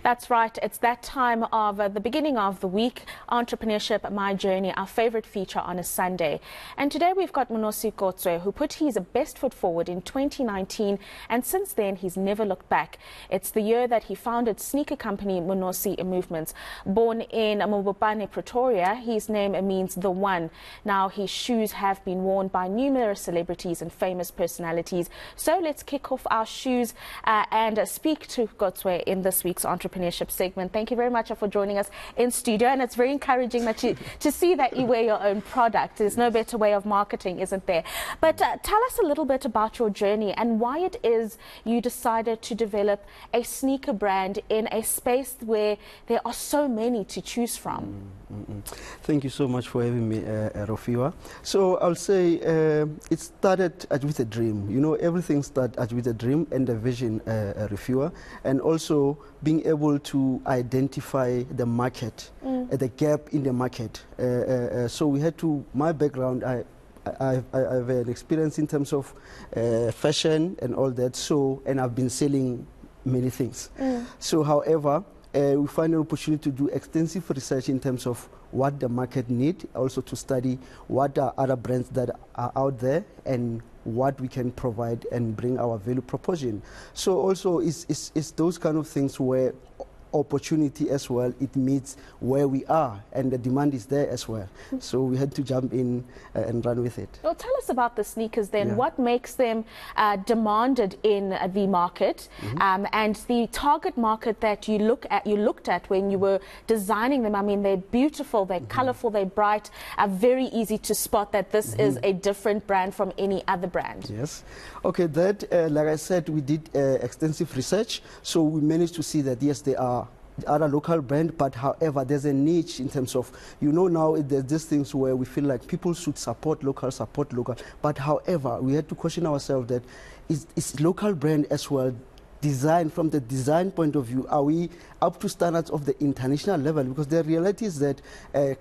That's right. It's that time of the beginning of the week, Entrepreneurship, My Journey, our favorite feature on a Sunday. And today we've got Kotsoe, who put his best foot forward in 2019, and since then he's never looked back. It's the year that he founded sneaker company Monosi Movements. Born in Mobopane, Pretoria, his name means the one. Now his shoes have been worn by numerous celebrities and famous personalities. So let's kick off our shoes and speak to Kotsoe in this week's Entrepreneurship segment. Thank you very much for joining us in studio, and it's very encouraging that to see that you wear your own product. There's no better way of marketing, isn't there? But tell us a little bit about your journey and why it is you decided to develop a sneaker brand in a space where there are so many to choose from. Thank you so much for having me, Rofiwa. So I'll say it started with a dream. You know, everything started with a dream and a vision, Rofiwa, and also being able to identify the market, the gap in the market. So we had to, my background, I have an experience in terms of fashion and all that, so, and I've been selling many things. So however, we find an opportunity to do extensive research in terms of what the market needs, also to study what are other brands that are out there and what we can provide and bring our value proposition. So also it's those kind of things where opportunity as well, it meets where we are and the demand is there as well. So we had to jump in and run with it. Well, tell us about the sneakers then. Yeah. What makes them demanded in the market and the target market that you looked at when you were designing them? I mean, they're beautiful, they're colorful, they're bright, very easy to spot that this is a different brand from any other brand. Yes. Okay, that, like I said, we did extensive research, so we managed to see that yes, they are other local brand, but however there's a niche in terms of, you know, now there's these things where we feel like people should support local, but however we had to question ourselves that is local brand as well design, from the design point of view, are we up to standards of the international level? Because the reality is that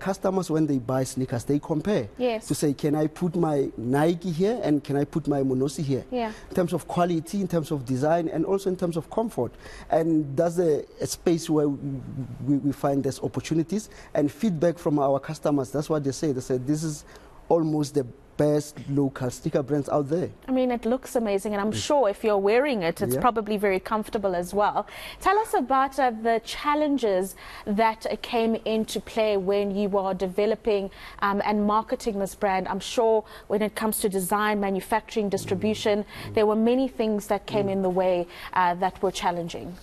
customers, when they buy sneakers, they compare to say, can I put my Nike here and can I put my Monosi here? In terms of quality, in terms of design, and also in terms of comfort. And that's a space where we find there's opportunities and feedback from our customers. That's what they say. They say this is almost the best local sneaker brands out there. I mean, it looks amazing, and I'm sure if you're wearing it, it's probably very comfortable as well. Tell us about the challenges that came into play when you were developing and marketing this brand. I'm sure when it comes to design, manufacturing, distribution, there were many things that came in the way that were challenging.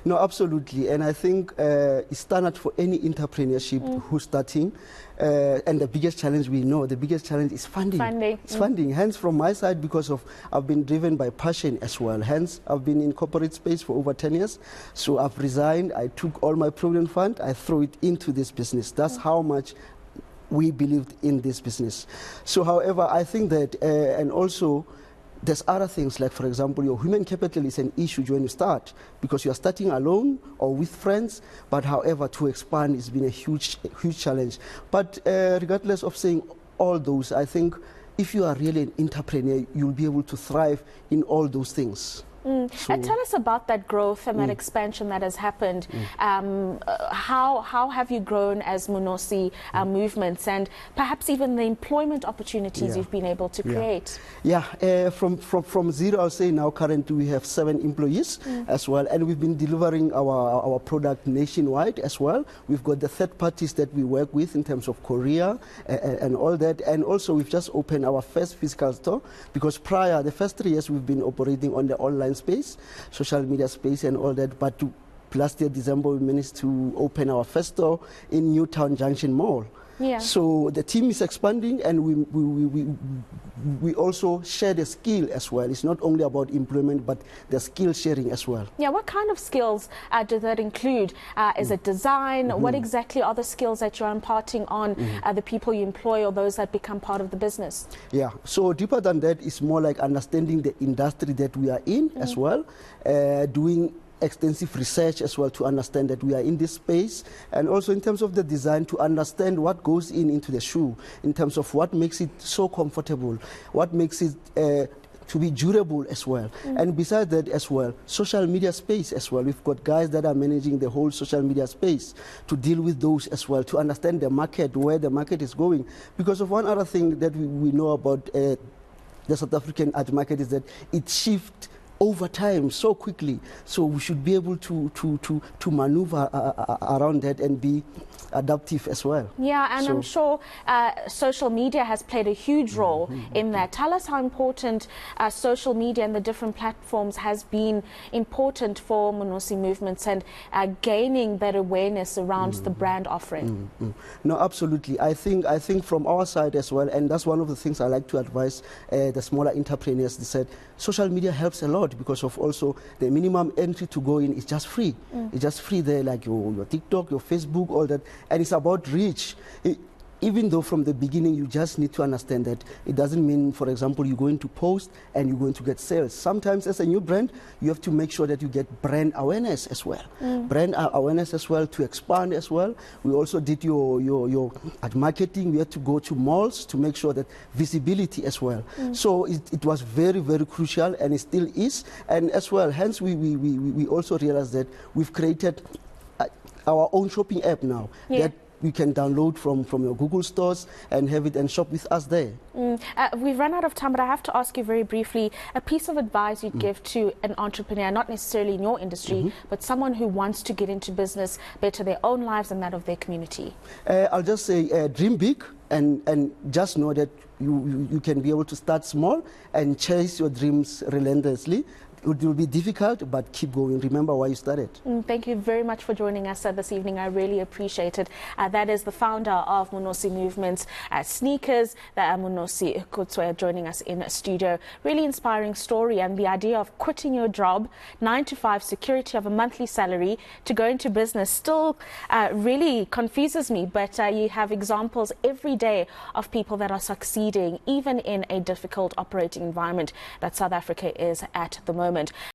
No, absolutely, and I think it's standard for any entrepreneurship who's starting. And the biggest challenge, we know, the biggest challenge is funding. It's funding. Hence, from my side, because of I've been driven by passion as well. Hence, I've been in corporate space for over 10 years. So I've resigned. I took all my provident fund. I threw it into this business. That's how much we believed in this business. So, however, I think that, and also, there's other things, like, for example, your human capital is an issue when you start, because you're starting alone or with friends, but however, to expand has been a huge challenge. But regardless of saying all those, I think if you are really an entrepreneur, you'll be able to thrive in all those things. So, and tell us about that growth and that expansion that has happened. How have you grown as Monosi Movements, and perhaps even the employment opportunities you've been able to create? From zero, I'll say now currently we have 7 employees as well, and we've been delivering our product nationwide as well. We've got the third parties that we work with in terms of Korea and all that, and also we've just opened our first physical store, because prior, the first 3 years we've been operating on the online space, social media space and all that, but last year December we managed to open our first store in Newtown Junction Mall. So the team is expanding, and we also share the skill as well. It's not only about employment, but the skill sharing as well. Yeah, what kind of skills does that include? Is it design? What exactly are the skills that you're imparting on the people you employ or those that become part of the business? Yeah, so deeper than that, it's more like understanding the industry that we are in as well, doing extensive research as well to understand that we are in this space, and also in terms of the design to understand what goes into the shoe, in terms of what makes it so comfortable, what makes it to be durable as well. And besides that as well, social media space as well. We've got guys that are managing the whole social media space to deal with those as well, to understand the market, where the market is going. Because of one other thing that we know about the South African art market is that it shifts over time so quickly, so we should be able to maneuver around that and be adaptive as well. Yeah, and I'm sure social media has played a huge role in that. Tell us how important social media and the different platforms has been important for Munosi Movements and gaining that awareness around the brand offering. No, absolutely. I think from our side as well, and that's one of the things I like to advise the smaller entrepreneurs. They said social media helps a lot because of also the minimum entry to go in is just free. It's just free there, like your TikTok, your Facebook, all that. And it's about reach. Even though from the beginning you just need to understand that it doesn't mean, for example, you're going to post and you're going to get sales. Sometimes as a new brand, you have to make sure that you get brand awareness as well. Brand awareness as well to expand as well. We also did your at marketing. We had to go to malls to make sure that visibility as well. So it was very, very crucial, and it still is. And as well, hence we also realized that we've created our own shopping app now that you can download from your Google stores and have it and shop with us there. We've run out of time, but I have to ask you very briefly a piece of advice you'd give to an entrepreneur, not necessarily in your industry, but someone who wants to get into business, better their own lives and that of their community. I'll just say dream big and just know that you can be able to start small and chase your dreams relentlessly. It will be difficult, but keep going. Remember why you started. Thank you very much for joining us this evening. I really appreciate it. That is the founder of Munosi Movements Sneakers, Munosi Kotsoe, joining us in a studio. Really inspiring story, and the idea of quitting your job, 9 to 5, security of a monthly salary, to go into business still really confuses me. But you have examples every day of people that are succeeding, even in a difficult operating environment that South Africa is at the moment.